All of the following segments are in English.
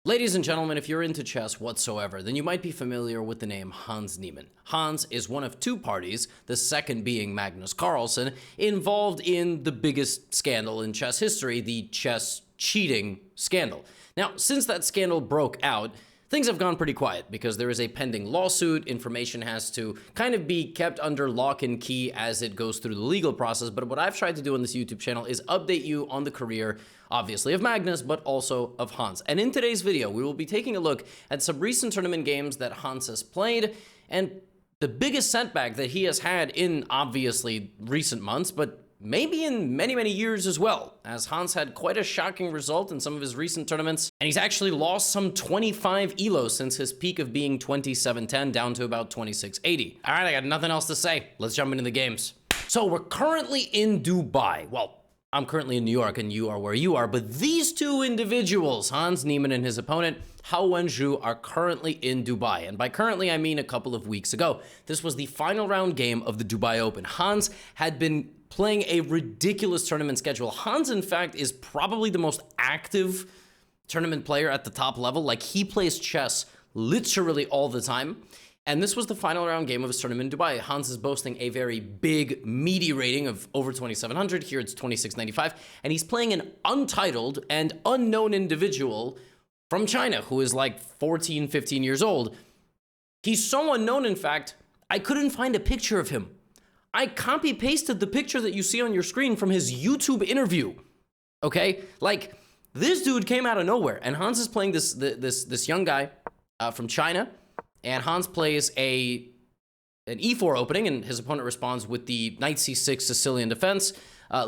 Ladies and gentlemen, if you're into chess whatsoever, then you might be familiar with the name Hans Niemann. Hans is one of two parties, the second being Magnus Carlsen, involved in the biggest scandal in chess history, the chess cheating scandal. Now, since that scandal broke out, things have gone pretty quiet because there is a pending lawsuit. Information has to kind of be kept under lock and key as it goes through the legal process. But what I've tried to do on this YouTube channel is update you on the career, obviously, of Magnus, but also of Hans. And in today's video, we will be taking a look at some recent tournament games that Hans has played and the biggest setback that he has had in, obviously, recent months, but maybe in many, many years as well, as Hans had quite a shocking result in some of his recent tournaments, and he's actually lost some 25 elo since his peak of being 2710 down to about 2680. All right, I got nothing else to say. Let's jump into the games. So we're currently in Dubai. Well, I'm currently in New York and you are where you are, but these two individuals, Hans Niemann and his opponent, Hao Wenzhou, are currently in Dubai. And by currently, I mean a couple of weeks ago. This was the final round game of the Dubai Open. Hans had been playing a ridiculous tournament schedule. Hans, in fact, is probably the most active tournament player at the top level. Like, he plays chess literally all the time. And this was the final round game of his tournament in Dubai. Hans is boasting a very big, meaty rating of over 2,700. Here it's 2,695. And he's playing an untitled and unknown individual from China who is like 14, 15 years old. He's so unknown, in fact, I couldn't find a picture of him. I copy-pasted the picture that you see on your screen from his YouTube interview, okay? Like, this dude came out of nowhere, and Hans is playing this young guy from China, and Hans plays an e4 opening, and his opponent responds with the knight c6 Sicilian defense,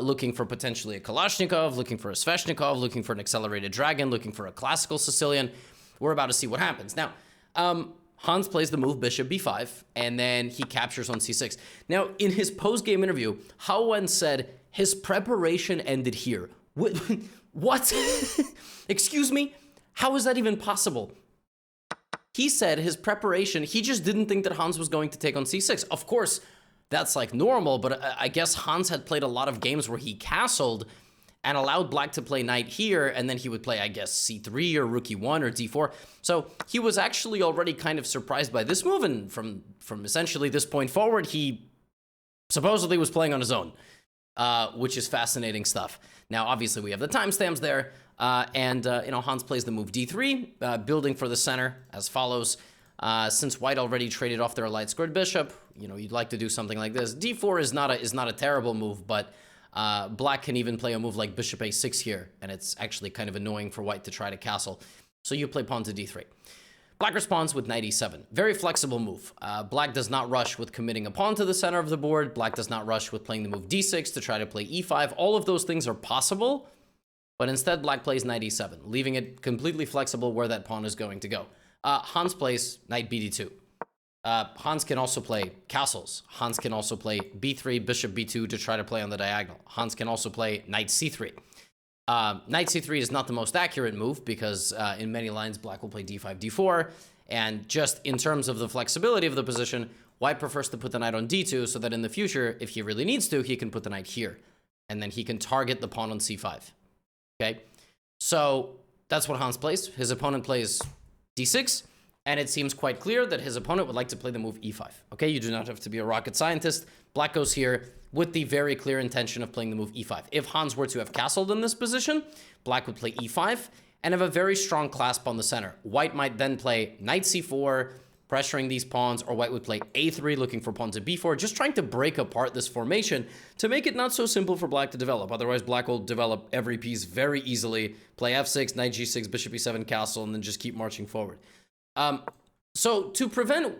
looking for potentially a Kalashnikov, looking for a Sveshnikov, looking for an accelerated dragon, looking for a classical Sicilian. We're about to see what happens. Now, Hans plays the move bishop b5, and then he captures on c6. Now, in his post-game interview, Hao Wen said his preparation ended here. What? Excuse me? How is that even possible? He said his preparation, he just didn't think that Hans was going to take on c6. Of course, that's like normal, but I guess Hans had played a lot of games where he castled and allowed black to play knight here, and then he would play, I guess, c3 or rook e1 or d4. So he was actually already kind of surprised by this move, and from essentially this point forward, he supposedly was playing on his own, which is fascinating stuff. Now, obviously, we have the timestamps there, and Hans plays the move d3, building for the center as follows. Since white already traded off their light squared bishop, you'd like to do something like this. d4 is not a terrible move, but black can even play a move like bishop a6 here, and it's actually kind of annoying for white to try to castle. So you play pawn to d3. Black responds with knight e7. Very flexible move. Black does not rush with committing a pawn to the center of the board. Black does not rush with playing the move d6 to try to play e5. All of those things are possible, but instead black plays knight e7, leaving it completely flexible where that pawn is going to go. Hans plays knight bd2. Hans can also play castles. Hans can also play b3, bishop b2 to try to play on the diagonal. Hans can also play knight c3. Knight c3 is not the most accurate move because in many lines, black will play d5, d4. And just in terms of the flexibility of the position, white prefers to put the knight on d2 so that in the future, if he really needs to, he can put the knight here. And then he can target the pawn on c5. Okay? So that's what Hans plays. His opponent plays d6. And it seems quite clear that his opponent would like to play the move e5. Okay, you do not have to be a rocket scientist. Black goes here with the very clear intention of playing the move e5. If Hans were to have castled in this position, black would play e5 and have a very strong clasp on the center. White might then play knight c4, pressuring these pawns, or white would play a3, looking for pawn to b4, just trying to break apart this formation to make it not so simple for black to develop. Otherwise, black will develop every piece very easily, play f6, knight g6, bishop e7, castle, and then just keep marching forward. So to prevent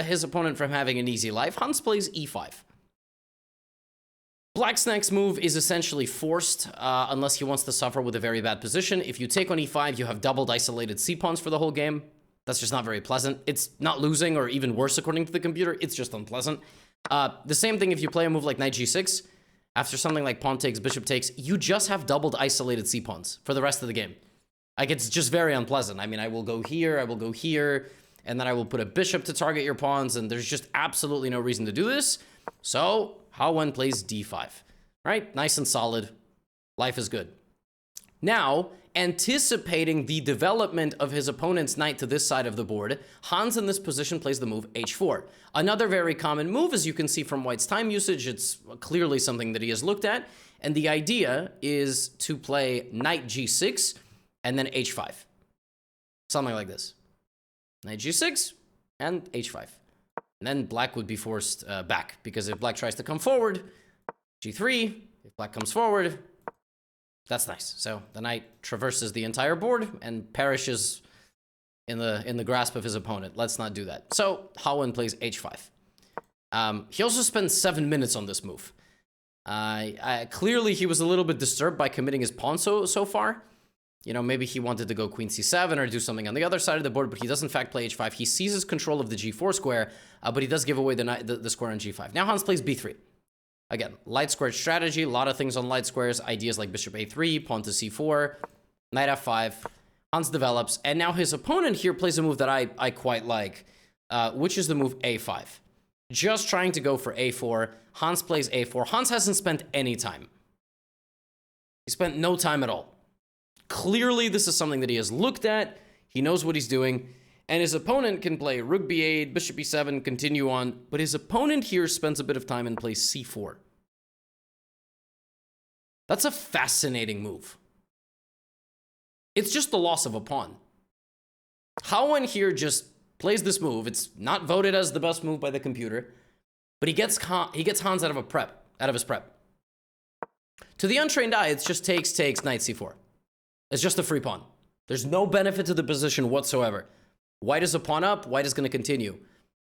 his opponent from having an easy life, Hans plays e5. Black's next move is essentially forced unless he wants to suffer with a very bad position. If you take on e5, you have doubled isolated c-pawns for the whole game. That's just not very pleasant. It's not losing, or even worse according to the computer. It's just unpleasant. The same thing if you play a move like knight g6. After something like pawn takes, bishop takes, you just have doubled isolated c-pawns for the rest of the game. Like, it's just very unpleasant. I mean, I will go here, and then I will put a bishop to target your pawns, and there's just absolutely no reason to do this. So, Hao Wen plays d5. Right? Nice and solid. Life is good. Now, anticipating the development of his opponent's knight to this side of the board, Hans in this position plays the move h4. Another very common move, as you can see from White's time usage, it's clearly something that he has looked at, and the idea is to play knight g6 and then h5. Something like this. Knight g6 and h5. And then black would be forced back, because if black tries to come forward, g3, if black comes forward, that's nice. So the knight traverses the entire board and perishes in the grasp of his opponent. Let's not do that. So Howland plays h5. He also spends 7 minutes on this move. Clearly he was a little bit disturbed by committing his pawn so far. You know, maybe he wanted to go queen c7 or do something on the other side of the board, but he does in fact play h5. He seizes control of the g4 square, but he does give away the square on g5. Now Hans plays b3. Again, light squared strategy, a lot of things on light squares, ideas like bishop a3, pawn to c4, knight f5. Hans develops, and now his opponent here plays a move that I quite like, which is the move a5. Just trying to go for a4. Hans plays a4. Hans hasn't spent any time. He spent no time at all. Clearly, this is something that he has looked at. He knows what he's doing. And his opponent can play rook b8, bishop e7, continue on. But his opponent here spends a bit of time and plays c4. That's a fascinating move. It's just the loss of a pawn. Howland here just plays this move. It's not voted as the best move by the computer. But he gets Hans out of his prep. To the untrained eye, it's just takes, knight c4. It's just a free pawn. There's no benefit to the position whatsoever. White is a pawn up, white is going to continue.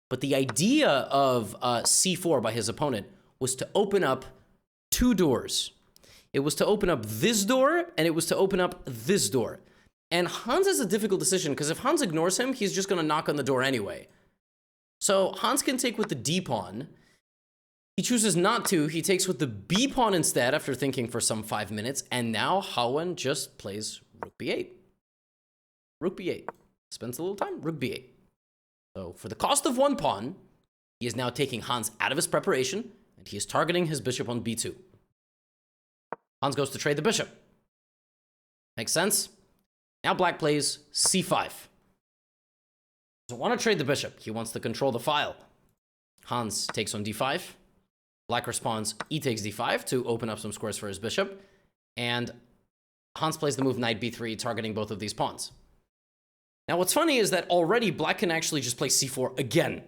But the idea of c4 by his opponent was to open up two doors. It was to open up this door, and it was to open up this door. And Hans has a difficult decision, because if Hans ignores him, he's just going to knock on the door anyway. So Hans can take with the d pawn. He chooses not to. He takes with the b pawn instead after thinking for some 5 minutes. And now Howland just plays rook b8. Rook b8. Spends a little time, rook b8. So for the cost of one pawn, he is now taking Hans out of his preparation, and he is targeting his bishop on b2. Hans goes to trade the bishop. Makes sense? Now black plays c5. Doesn't want to trade the bishop. He wants to control the file. Hans takes on d5. Black responds, e takes d5 to open up some squares for his bishop. And Hans plays the move knight b3, targeting both of these pawns. Now, what's funny is that already black can actually just play c4 again.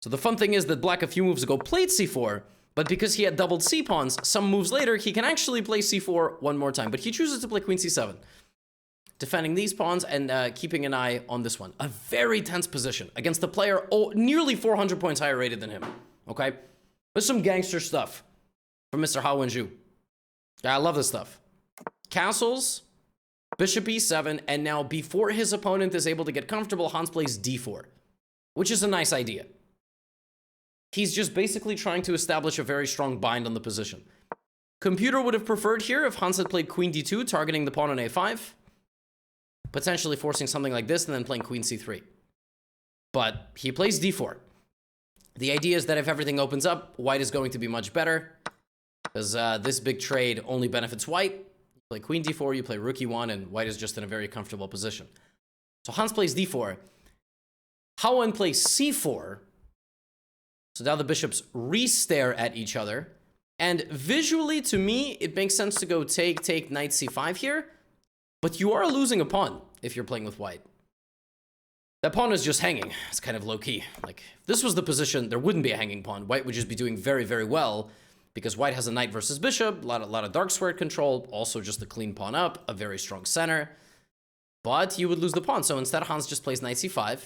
So the fun thing is that black a few moves ago played c4, but because he had doubled c-pawns, some moves later, he can actually play c4 one more time. But he chooses to play queen c7, defending these pawns and keeping an eye on this one. A very tense position against a player nearly 400 points higher rated than him, okay? There's some gangster stuff from Mr. Hao Wenju. Yeah, I love this stuff. Castles, bishop e7, and now before his opponent is able to get comfortable, Hans plays d4, which is a nice idea. He's just basically trying to establish a very strong bind on the position. Computer would have preferred here if Hans had played queen d2, targeting the pawn on a5, potentially forcing something like this and then playing queen c3. But he plays d4. The idea is that if everything opens up, white is going to be much better, because this big trade only benefits white. You play queen d4, you play rook e1, and white is just in a very comfortable position. So Hans plays d4. Howland plays c4. So now the bishops re-stare at each other. And visually, to me, it makes sense to go take, knight c5 here. But you are losing a pawn if you're playing with white. That pawn is just hanging. It's kind of low-key. Like, if this was the position, there wouldn't be a hanging pawn. White would just be doing very, very well, because white has a knight versus bishop, a lot of dark square control, also just a clean pawn up, a very strong center. But you would lose the pawn. So instead, Hans just plays knight c5.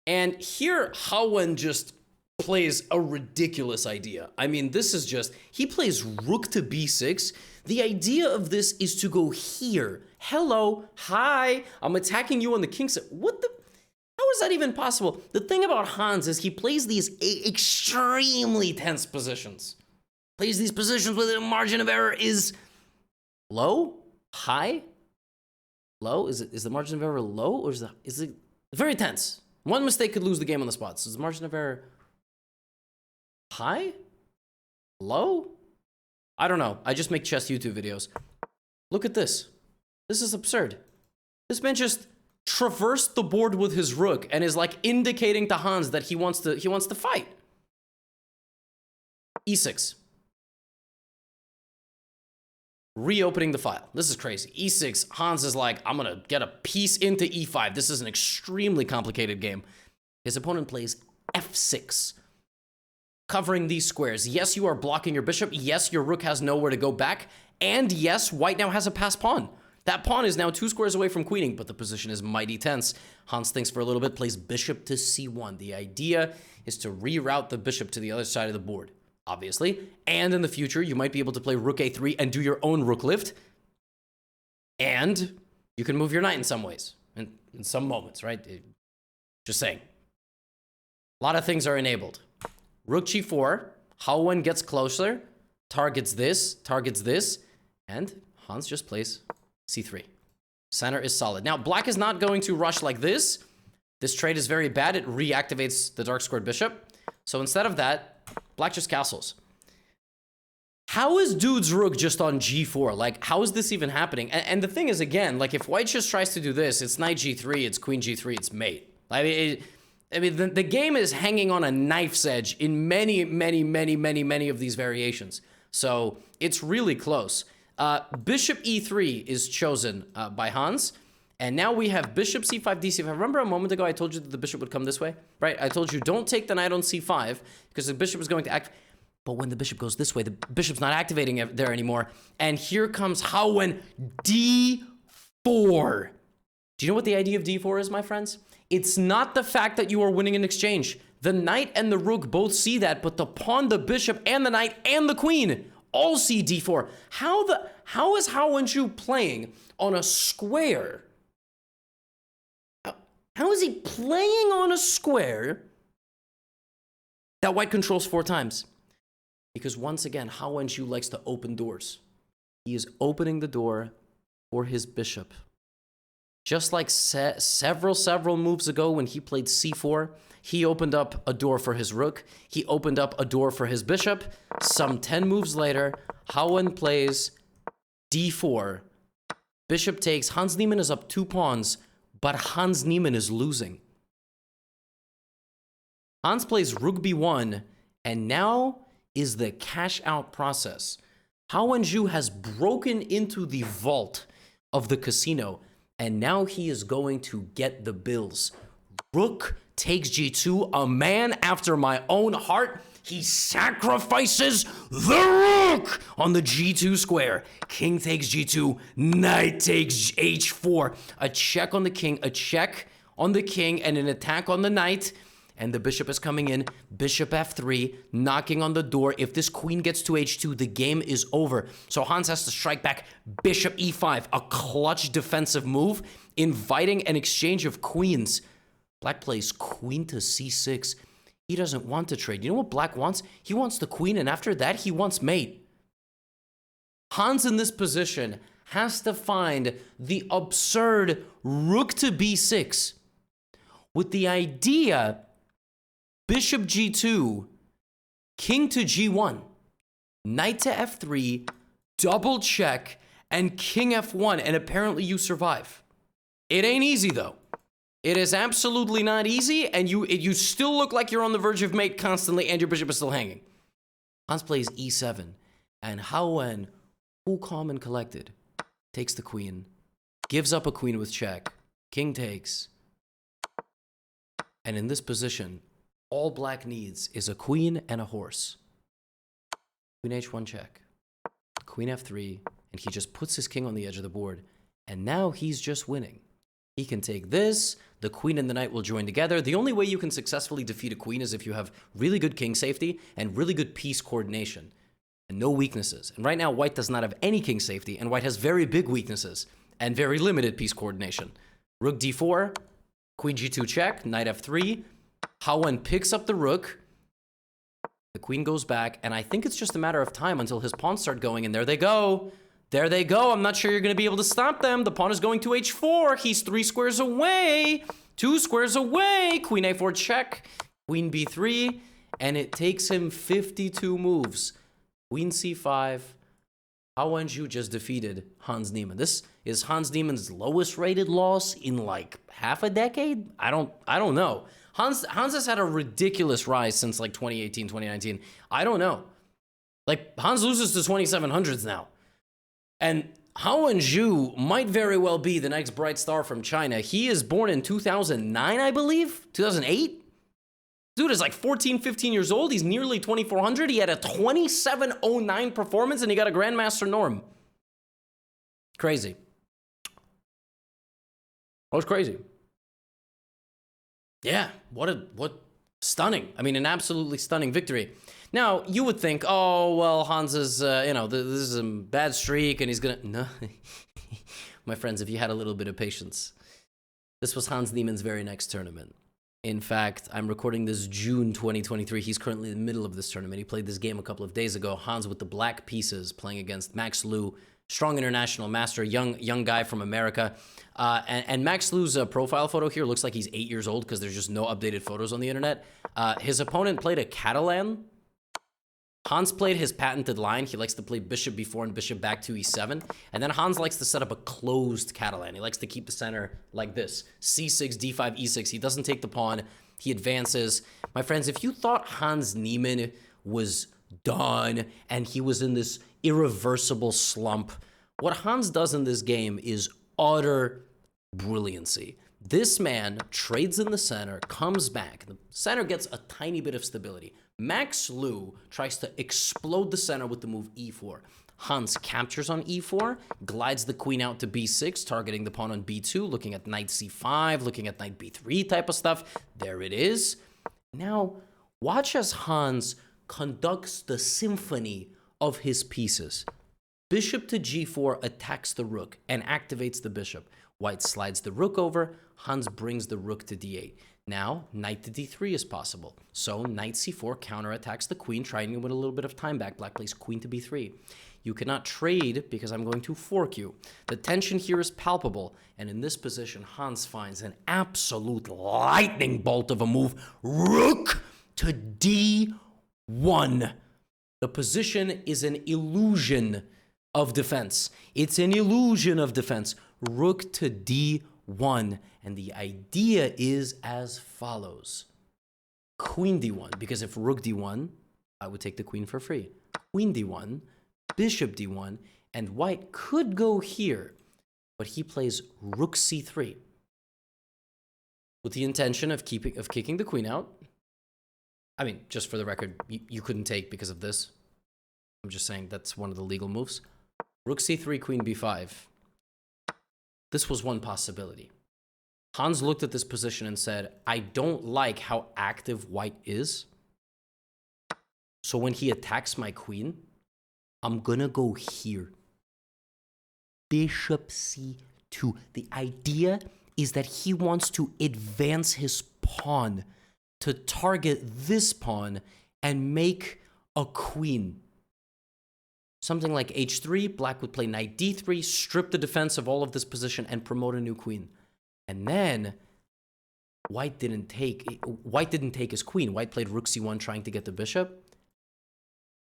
And here, Howland just plays a ridiculous idea. I mean, this is just, he plays rook to b6. The idea of this is to go here. Hello, hi, I'm attacking you on the king side. What the? How is that even possible? The thing about Hans is he plays these extremely tense positions. Plays these positions where the margin of error is low, high, low. Is the margin of error low, or is it very tense? One mistake could lose the game on the spot. So is the margin of error high, low? I don't know. I just make chess YouTube videos. Look at this. This is absurd. This man just traversed the board with his rook and is like indicating to Hans that he wants to fight. E6. Reopening the file. This is crazy. E6, Hans is like, I'm gonna get a piece into E5. This is an extremely complicated game. His opponent plays F6. Covering these squares. Yes, you are blocking your bishop. Yes, your rook has nowhere to go back. And yes, white now has a passed pawn. That pawn is now 2 squares away from queening, but the position is mighty tense. Hans thinks for a little bit, plays bishop to C1. The idea is to reroute the bishop to the other side of the board, obviously. And in the future, you might be able to play rook A3 and do your own rook lift. And you can move your knight in some ways, in some moments, right? Just saying. A lot of things are enabled. Rook G4, Hao-Wen gets closer, targets this, and Hans just plays C3. Center is solid. Now, black is not going to rush like this. This trade is very bad. It reactivates the dark squared bishop. So instead of that, black just castles. How is dude's rook just on G4? Like, how is this even happening? And the thing is, again, like, if white just tries to do this, it's knight G3, it's queen G3, it's mate. I mean, the game is hanging on a knife's edge in many of these variations. So it's really close. Bishop E3 is chosen by Hans. And now we have bishop C5, D5. Remember a moment ago I told you that the bishop would come this way? Right? I told you don't take the knight on C5 because the bishop is going to act. But when the bishop goes this way, the bishop's not activating there anymore. And here comes Hao-Wen D4. Do you know what the idea of D4 is, my friends? It's not the fact that you are winning an exchange. The knight and the rook both see that, but the pawn, the bishop, and the knight, and the queen all see D4. How is Hao-Wen playing on a square? How is he playing on a square that white controls 4 times? Because once again, Hao-Wen likes to open doors. He is opening the door for his bishop. Just like several moves ago when he played C4, he opened up a door for his rook. He opened up a door for his bishop. Some 10 moves later, Hao-Wen plays D4. Bishop takes. Hans Niemann is up 2 pawns, but Hans Niemann is losing. Hans plays rook B1, and now is the cash out process. Hao-Wen has broken into the vault of the casino, and now he is going to get the bills. Rook takes G2, a man after my own heart. He sacrifices the rook on the G2 square. King takes G2, knight takes H4. A check on the king, a check on the king, and an attack on the knight. And the bishop is coming in. Bishop F3, knocking on the door. If this queen gets to H2, the game is over. So Hans has to strike back. Bishop E5, a clutch defensive move, inviting an exchange of queens. Black plays queen to C6. He doesn't want to trade. You know what black wants? He wants the queen, and after that, he wants mate. Hans in this position has to find the absurd rook to B6 with the idea bishop G2, king to G1, knight to F3, double check, and king F1, and apparently you survive. It ain't easy, though. It is absolutely not easy, and you still look like you're on the verge of mate constantly, and your bishop is still hanging. Hans plays E7, and Hao-Wen, cool, calm, and collected, takes the queen, gives up a queen with check, king takes, and in this position, all black needs is a queen and a horse. Queen H1 check. Queen F3, and he just puts his king on the edge of the board. And now he's just winning. He can take this, the queen and the knight will join together. The only way you can successfully defeat a queen is if you have really good king safety and really good piece coordination. And no weaknesses. And right now, white does not have any king safety, and white has very big weaknesses and very limited piece coordination. Rook D4, queen G2 check, knight F3, Hao-Wen picks up the rook. The queen goes back, and I think it's just a matter of time until his pawns start going, and there they go. There they go. I'm not sure you're going to be able to stop them. The pawn is going to H4. He's 3 squares away. 2 squares away. Queen A4 check. Queen B3. And it takes him 52 moves. Queen C5. Hao Wenju just defeated Hans Niemann. This is Hans Niemann's lowest rated loss in like half a decade. I don't know. Hans has had a ridiculous rise since like 2018, 2019. I don't know. Like Hans loses to 2700s now. And Hao Wenju might very well be the next bright star from China. He is born in 2009, I believe, 2008. Dude is like 14, 15 years old. He's nearly 2400. He had a 2709 performance and he got a Grandmaster norm. Crazy. That was crazy. Yeah, what stunning. I mean, an absolutely stunning victory. Now, you would think, oh, well, Hans is, this is a bad streak and he's gonna, no. My friends, if you had a little bit of patience, this was Hans Niemann's very next tournament. In fact, I'm recording this June 2023. He's currently in the middle of this tournament. He played this game a couple of days ago. Hans with the black pieces playing against Max Liu, strong international master, young guy from America. And Max Liu's profile photo here looks like he's 8 years old because there's just no updated photos on the internet. His opponent played a Catalan. Hans played his patented line. He likes to play bishop b4 and bishop back to e7. And then Hans likes to set up a closed Catalan. He likes to keep the center like this. c6, d5, e6. He doesn't take the pawn. He advances. My friends, if you thought Hans Niemann was done and he was in this irreversible slump, what Hans does in this game is utter brilliancy. This man trades in the center, comes back. The center gets a tiny bit of stability. Max Liu tries to explode the center with the move e4. Hans captures on e4, glides the queen out to b6, targeting the pawn on b2, looking at knight c5, looking at knight b3 type of stuff. There it is. Now, watch as Hans conducts the symphony of his pieces. Bishop to g4 attacks the rook and activates the bishop. White slides the rook over. Hans brings the rook to d8. Now, knight to d3 is possible. So, knight c4 counterattacks the queen, trying to win a little bit of time back. Black plays queen to b3. You cannot trade because I'm going to fork you. The tension here is palpable. And in this position, Hans finds an absolute lightning bolt of a move. Rook to d1. The position is an illusion of defense. It's an illusion of defense. Rook to d1. And the idea is as follows. Queen d1, because if rook d1, I would take the queen for free. Queen d1, bishop d1, and white could go here, but he plays rook c3 with the intention of kicking the queen out. I mean, just for the record, you couldn't take because of this. I'm just saying that's one of the legal moves. Rook c3, queen b5. This was one possibility. Hans looked at this position and said, I don't like how active white is. So when he attacks my queen, I'm gonna go here. Bishop c2. The idea is that he wants to advance his pawn to target this pawn and make a queen. Something like h3, black would play knight d3, strip the defense of all of this position, and promote a new queen. And then white didn't take his queen. White played rook c1 trying to get the bishop.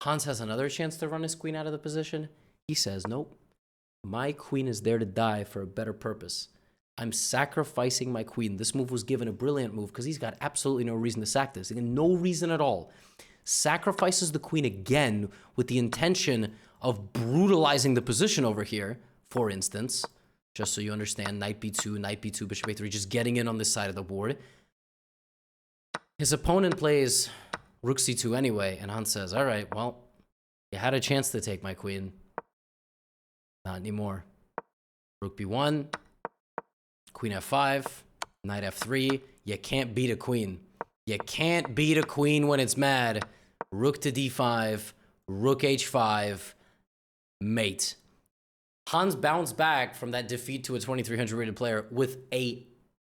Hans has another chance to run his queen out of the position. He says, nope, my queen is there to die for a better purpose. I'm sacrificing my queen. This move was given a brilliant move because he's got absolutely no reason to sack this. No reason at all. Sacrifices the queen again with the intention of brutalizing the position over here, for instance. Just so you understand, knight b2, bishop a3, just getting in on this side of the board. His opponent plays rook c2 anyway, and Hans says, all right, well, you had a chance to take my queen. Not anymore. Rook b1, queen f5, knight f3. You can't beat a queen. You can't beat a queen when it's mad. Rook to d5, rook h5, mate. Hans bounced back from that defeat to a 2300 rated player with a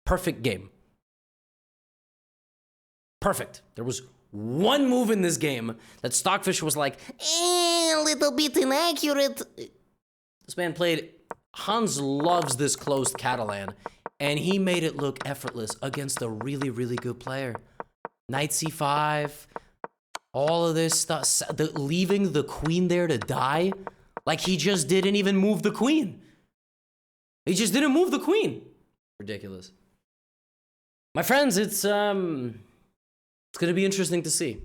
perfect game. Perfect. There was one move in this game that Stockfish was like, a little bit inaccurate. This man played, Hans loves this closed Catalan, and he made it look effortless against a really, really good player. Knight c5, all of this stuff, leaving the queen there to die. Like, he just didn't even move the queen. He just didn't move the queen. Ridiculous. My friends, it's going to be interesting to see.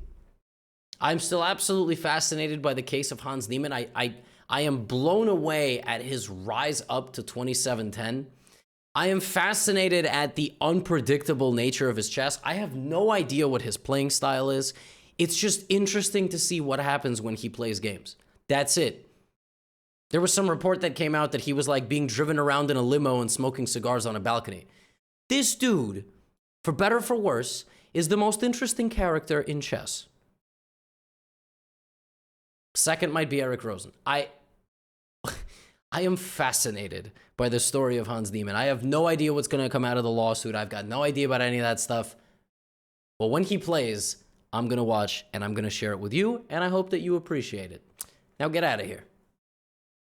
I'm still absolutely fascinated by the case of Hans Niemann. I am blown away at his rise up to 27-10. I am fascinated at the unpredictable nature of his chess. I have no idea what his playing style is. It's just interesting to see what happens when he plays games. That's it. There was some report that came out that he was like being driven around in a limo and smoking cigars on a balcony. This dude, for better or for worse, is the most interesting character in chess. Second might be Eric Rosen. I am fascinated by the story of Hans Niemann. I have no idea what's going to come out of the lawsuit. I've got no idea about any of that stuff. But when he plays, I'm going to watch and I'm going to share it with you, and I hope that you appreciate it. Now get out of here.